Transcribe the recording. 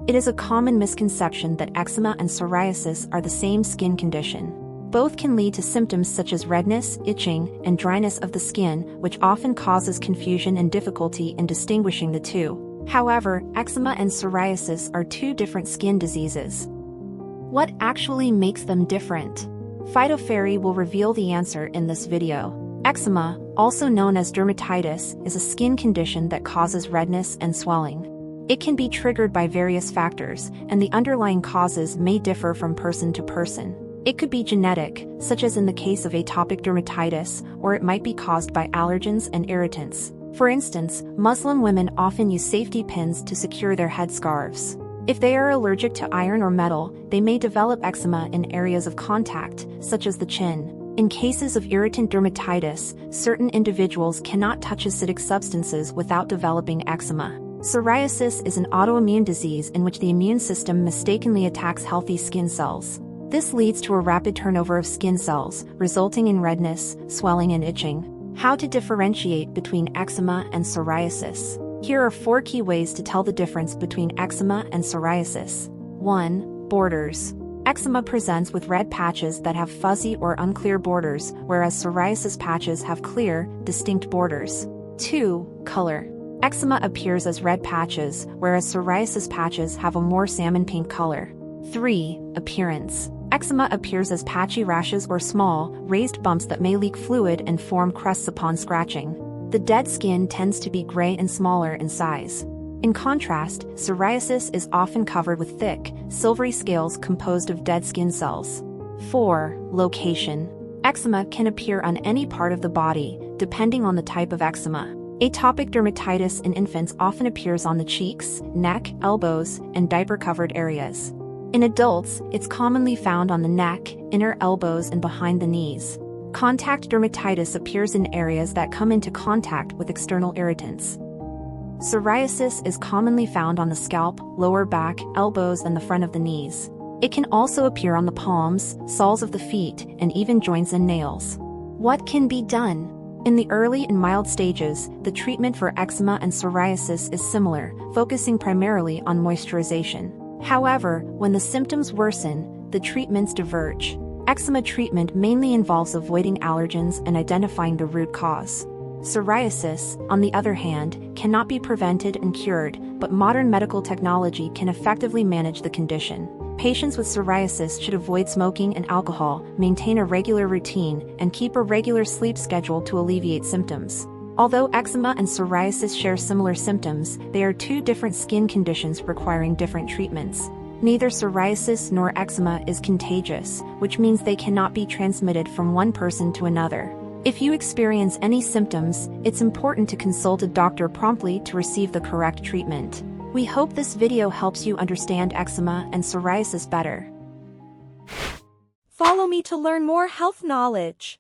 It is a common misconception that eczema and psoriasis are the same skin condition. Both can lead to symptoms such as redness, itching, and dryness of the skin, which often causes confusion and difficulty in distinguishing the two. However, eczema and psoriasis are two different skin diseases. What actually makes them different? Phytofairy will reveal the answer in this video. Eczema, also known as dermatitis, is a skin condition that causes redness and swelling. It can be triggered by various factors, and the underlying causes may differ from person to person. It could be genetic, such as in the case of atopic dermatitis, or it might be caused by allergens and irritants. For instance, Muslim women often use safety pins to secure their headscarves. If they are allergic to iron or metal, they may develop eczema in areas of contact, such as the chin. In cases of irritant dermatitis, certain individuals cannot touch acidic substances without developing eczema. Psoriasis is an autoimmune disease in which the immune system mistakenly attacks healthy skin cells. This leads to a rapid turnover of skin cells, resulting in redness, swelling, and itching. How to differentiate between eczema and psoriasis? Here are 4 key ways to tell the difference between eczema and psoriasis. 1. Borders. Eczema presents with red patches that have fuzzy or unclear borders, whereas psoriasis patches have clear, distinct borders. 2. Color. Eczema appears as red patches, whereas psoriasis patches have a more salmon pink color. 3. Appearance. Eczema appears as patchy rashes or small, raised bumps that may leak fluid and form crusts upon scratching. The dead skin tends to be gray and smaller in size. In contrast, psoriasis is often covered with thick, silvery scales composed of dead skin cells. 4. Location. Eczema can appear on any part of the body, depending on the type of eczema. Atopic dermatitis in infants often appears on the cheeks, neck, elbows, and diaper-covered areas. In adults, it's commonly found on the neck, inner elbows, and behind the knees. Contact dermatitis appears in areas that come into contact with external irritants. Psoriasis is commonly found on the scalp, lower back, elbows, and the front of the knees. It can also appear on the palms, soles of the feet, and even joints and nails. What can be done? In the early and mild stages, the treatment for eczema and psoriasis is similar, focusing primarily on moisturization. However, when the symptoms worsen, the treatments diverge. Eczema treatment mainly involves avoiding allergens and identifying the root cause. Psoriasis, on the other hand, cannot be prevented and cured, but modern medical technology can effectively manage the condition. Patients with psoriasis should avoid smoking and alcohol, maintain a regular routine, and keep a regular sleep schedule to alleviate symptoms. Although eczema and psoriasis share similar symptoms, they are two different skin conditions requiring different treatments. Neither psoriasis nor eczema is contagious, which means they cannot be transmitted from one person to another. If you experience any symptoms, it's important to consult a doctor promptly to receive the correct treatment. We hope this video helps you understand eczema and psoriasis better. Follow me to learn more health knowledge.